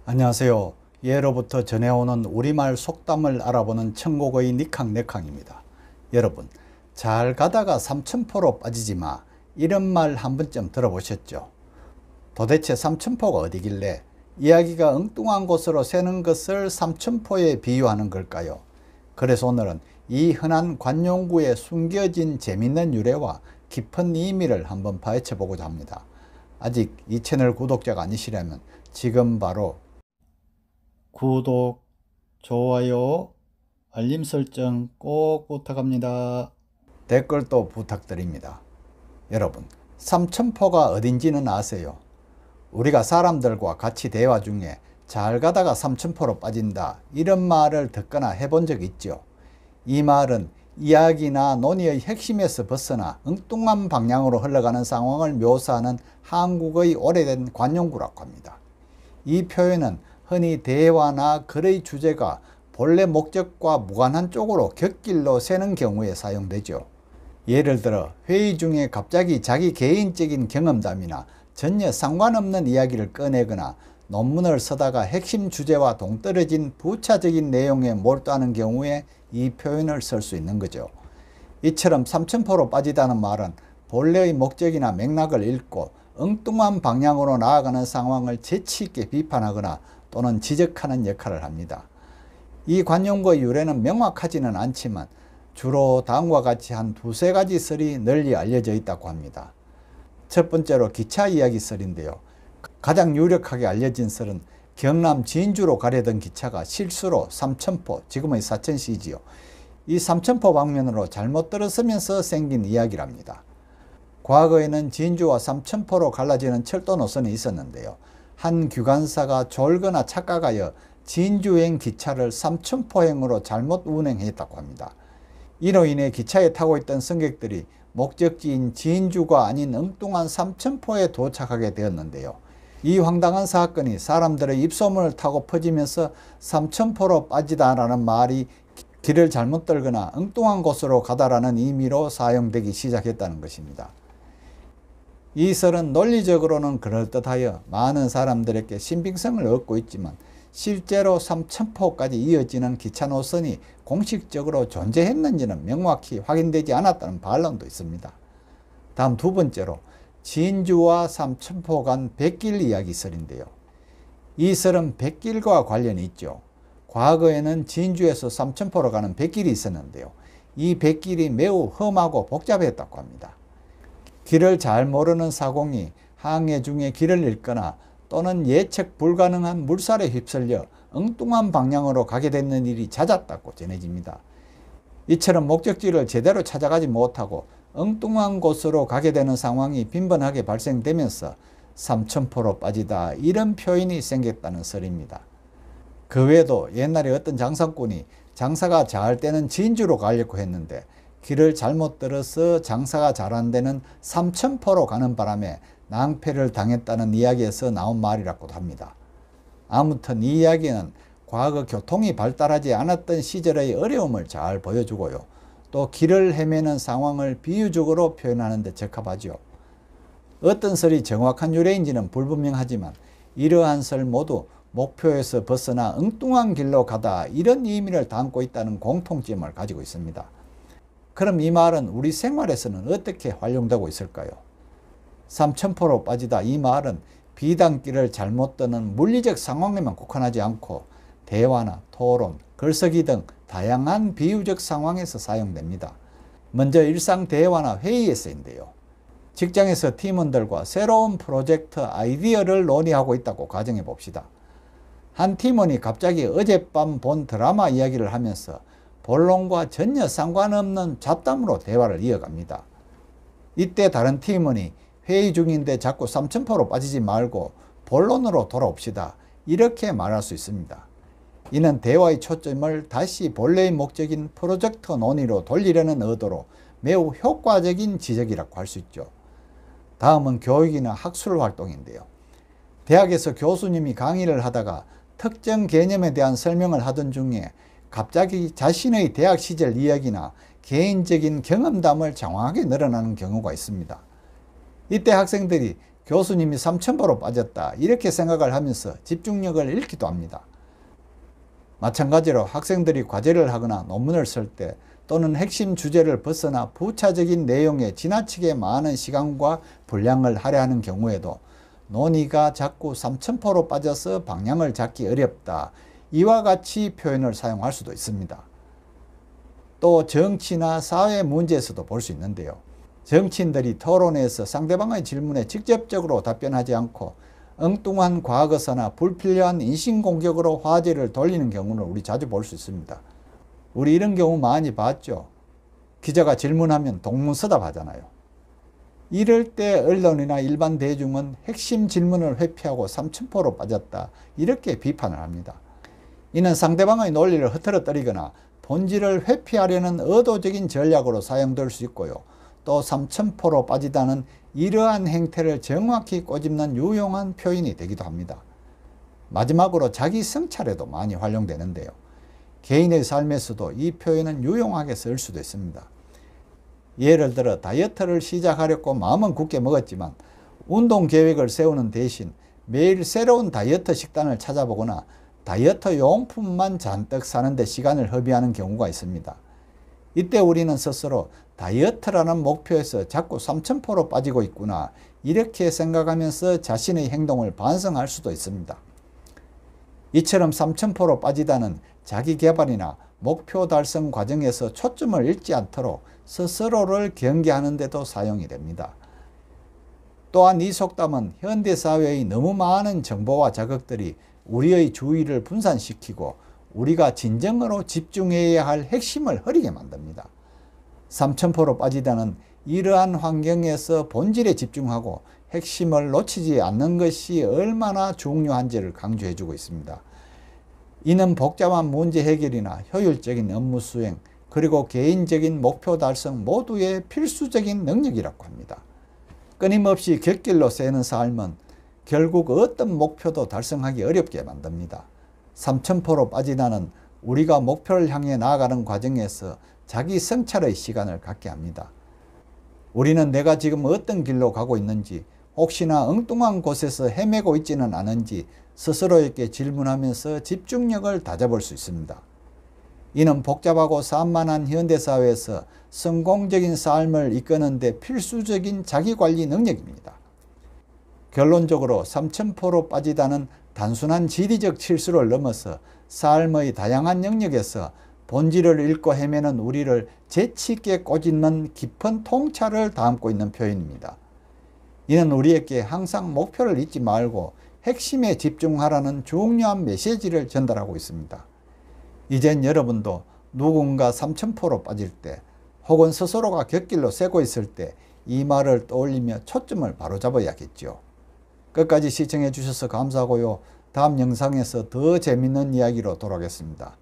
안녕하세요. 예로부터 전해오는 우리말 속담을 알아보는 천국의 니캉네캉입니다. 여러분, 잘 가다가 삼천포로 빠지지 마, 이런 말 한 번쯤 들어보셨죠? 도대체 삼천포가 어디길래 이야기가 엉뚱한 곳으로 새는 것을 삼천포에 비유하는 걸까요? 그래서 오늘은 이 흔한 관용구에 숨겨진 재밌는 유래와 깊은 의미를 한번 파헤쳐 보고자 합니다. 아직 이 채널 구독자가 아니시라면 지금 바로 구독, 좋아요, 알림 설정 꼭 부탁합니다. 댓글도 부탁드립니다. 여러분, 삼천포가 어딘지는 아세요? 우리가 사람들과 같이 대화 중에 잘 가다가 삼천포로 빠진다, 이런 말을 듣거나 해본 적 있죠? 이 말은 이야기나 논의의 핵심에서 벗어나 엉뚱한 방향으로 흘러가는 상황을 묘사하는 한국의 오래된 관용구라고 합니다. 이 표현은 흔히 대화나 글의 주제가 본래 목적과 무관한 쪽으로 곁길로 새는 경우에 사용되죠. 예를 들어 회의 중에 갑자기 자기 개인적인 경험담이나 전혀 상관없는 이야기를 꺼내거나 논문을 쓰다가 핵심 주제와 동떨어진 부차적인 내용에 몰두하는 경우에 이 표현을 쓸 수 있는 거죠. 이처럼 삼천포로 빠지다는 말은 본래의 목적이나 맥락을 잃고 엉뚱한 방향으로 나아가는 상황을 재치있게 비판하거나 또는 지적하는 역할을 합니다. 이 관용구의 유래는 명확하지는 않지만 주로 다음과 같이 한 두세 가지 썰이 널리 알려져 있다고 합니다. 첫 번째로 기차 이야기 썰인데요. 가장 유력하게 알려진 썰은 경남 진주로 가려던 기차가 실수로 삼천포, 지금의 사천시지요. 이 삼천포 방면으로 잘못 들어서면서 생긴 이야기랍니다. 과거에는 진주와 삼천포로 갈라지는 철도 노선이 있었는데요. 한 규간사가 졸거나 착각하여 진주행 기차를 삼천포행으로 잘못 운행했다고 합니다. 이로 인해 기차에 타고 있던 승객들이 목적지인 진주가 아닌 엉뚱한 삼천포에 도착하게 되었는데요. 이 황당한 사건이 사람들의 입소문을 타고 퍼지면서 삼천포로 빠지다라는 말이 길을 잘못 들거나 엉뚱한 곳으로 가다라는 의미로 사용되기 시작했다는 것입니다. 이 썰은 논리적으로는 그럴듯하여 많은 사람들에게 신빙성을 얻고 있지만 실제로 삼천포까지 이어지는 기차 노선이 공식적으로 존재했는지는 명확히 확인되지 않았다는 반론도 있습니다. 다음 두 번째로 진주와 삼천포 간 백길 이야기 썰인데요. 이 썰은 백길과 관련이 있죠. 과거에는 진주에서 삼천포로 가는 백길이 있었는데요. 이 백길이 매우 험하고 복잡했다고 합니다. 길을 잘 모르는 사공이 항해 중에 길을 잃거나 또는 예측 불가능한 물살에 휩쓸려 엉뚱한 방향으로 가게 되는 일이 잦았다고 전해집니다. 이처럼 목적지를 제대로 찾아가지 못하고 엉뚱한 곳으로 가게 되는 상황이 빈번하게 발생되면서 삼천포로 빠지다, 이런 표현이 생겼다는 설입니다. 그 외에도 옛날에 어떤 장사꾼이 장사가 잘 되는 진주로 가려고 했는데 길을 잘못 들어서 장사가 잘 안 되는 삼천포로 가는 바람에 낭패를 당했다는 이야기에서 나온 말이라고도 합니다. 아무튼 이 이야기는 과거 교통이 발달하지 않았던 시절의 어려움을 잘 보여주고요. 또 길을 헤매는 상황을 비유적으로 표현하는 데 적합하죠. 어떤 설이 정확한 유래인지는 불분명하지만 이러한 설 모두 목표에서 벗어나 엉뚱한 길로 가다, 이런 의미를 담고 있다는 공통점을 가지고 있습니다. 그럼 이 말은 우리 생활에서는 어떻게 활용되고 있을까요? 삼천포로 빠지다, 이 말은 비단길을 잘못 떠는 물리적 상황에만 국한하지 않고 대화나 토론, 글쓰기 등 다양한 비유적 상황에서 사용됩니다. 먼저 일상 대화나 회의에서인데요. 직장에서 팀원들과 새로운 프로젝트 아이디어를 논의하고 있다고 가정해 봅시다. 한 팀원이 갑자기 어젯밤 본 드라마 이야기를 하면서 본론과 전혀 상관없는 잡담으로 대화를 이어갑니다. 이때 다른 팀원이 회의 중인데 자꾸 삼천포로 빠지지 말고 본론으로 돌아옵시다, 이렇게 말할 수 있습니다. 이는 대화의 초점을 다시 본래의 목적인 프로젝트 논의로 돌리려는 의도로 매우 효과적인 지적이라고 할 수 있죠. 다음은 교육이나 학술 활동인데요. 대학에서 교수님이 강의를 하다가 특정 개념에 대한 설명을 하던 중에 갑자기 자신의 대학 시절 이야기나 개인적인 경험담을 장황하게 늘어나는 경우가 있습니다. 이때 학생들이 교수님이 3,000%로 빠졌다 이렇게 생각을 하면서 집중력을 잃기도 합니다. 마찬가지로 학생들이 과제를 하거나 논문을 쓸 때 또는 핵심 주제를 벗어나 부차적인 내용에 지나치게 많은 시간과 분량을 할애하는 경우에도 논의가 자꾸 3,000%로 빠져서 방향을 잡기 어렵다. 이와 같이 표현을 사용할 수도 있습니다. 또 정치나 사회 문제에서도 볼 수 있는데요. 정치인들이 토론에서 상대방의 질문에 직접적으로 답변하지 않고 엉뚱한 과거사나 불필요한 인신공격으로 화제를 돌리는 경우는 우리 자주 볼 수 있습니다. 우리 이런 경우 많이 봤죠. 기자가 질문하면 동문서답 하잖아요. 이럴 때 언론이나 일반 대중은 핵심 질문을 회피하고 3,000%로 빠졌다 이렇게 비판을 합니다. 이는 상대방의 논리를 흐트러뜨리거나 본질을 회피하려는 의도적인 전략으로 사용될 수 있고요. 또 3,000%로 빠지다는 이러한 행태를 정확히 꼬집는 유용한 표현이 되기도 합니다. 마지막으로 자기 성찰에도 많이 활용되는데요. 개인의 삶에서도 이 표현은 유용하게 쓸 수도 있습니다. 예를 들어 다이어트를 시작하려고 마음은 굳게 먹었지만 운동 계획을 세우는 대신 매일 새로운 다이어트 식단을 찾아보거나 다이어트 용품만 잔뜩 사는 데 시간을 허비하는 경우가 있습니다. 이때 우리는 스스로 다이어트라는 목표에서 자꾸 3,000%로 빠지고 있구나 이렇게 생각하면서 자신의 행동을 반성할 수도 있습니다. 이처럼 3,000%로 빠지다는 자기 개발이나 목표 달성 과정에서 초점을 잃지 않도록 스스로를 경계하는 데도 사용이 됩니다. 또한 이 속담은 현대사회의 너무 많은 정보와 자극들이 우리의 주의를 분산시키고 우리가 진정으로 집중해야 할 핵심을 흐리게 만듭니다. 3,000%로 빠지다는 이러한 환경에서 본질에 집중하고 핵심을 놓치지 않는 것이 얼마나 중요한지를 강조해주고 있습니다. 이는 복잡한 문제 해결이나 효율적인 업무 수행 그리고 개인적인 목표 달성 모두의 필수적인 능력이라고 합니다. 끊임없이 곁길로 새는 삶은 결국 어떤 목표도 달성하기 어렵게 만듭니다. 3,000%로 빠지다는 우리가 목표를 향해 나아가는 과정에서 자기 성찰의 시간을 갖게 합니다. 우리는 내가 지금 어떤 길로 가고 있는지 혹시나 엉뚱한 곳에서 헤매고 있지는 않은지 스스로에게 질문하면서 집중력을 다져볼 수 있습니다. 이는 복잡하고 산만한 현대사회에서 성공적인 삶을 이끄는 데 필수적인 자기관리 능력입니다. 결론적으로 3,000%로 빠지다는 단순한 지리적 실수를 넘어서 삶의 다양한 영역에서 본질을 잃고 헤매는 우리를 재치있게 꼬집는 깊은 통찰을 담고 있는 표현입니다. 이는 우리에게 항상 목표를 잊지 말고 핵심에 집중하라는 중요한 메시지를 전달하고 있습니다. 이젠 여러분도 누군가 3,000%로 빠질 때 혹은 스스로가 곁길로 새고 있을 때 이 말을 떠올리며 초점을 바로잡아야겠죠. 끝까지 시청해 주셔서 감사하고요. 다음 영상에서 더 재밌는 이야기로 돌아오겠습니다.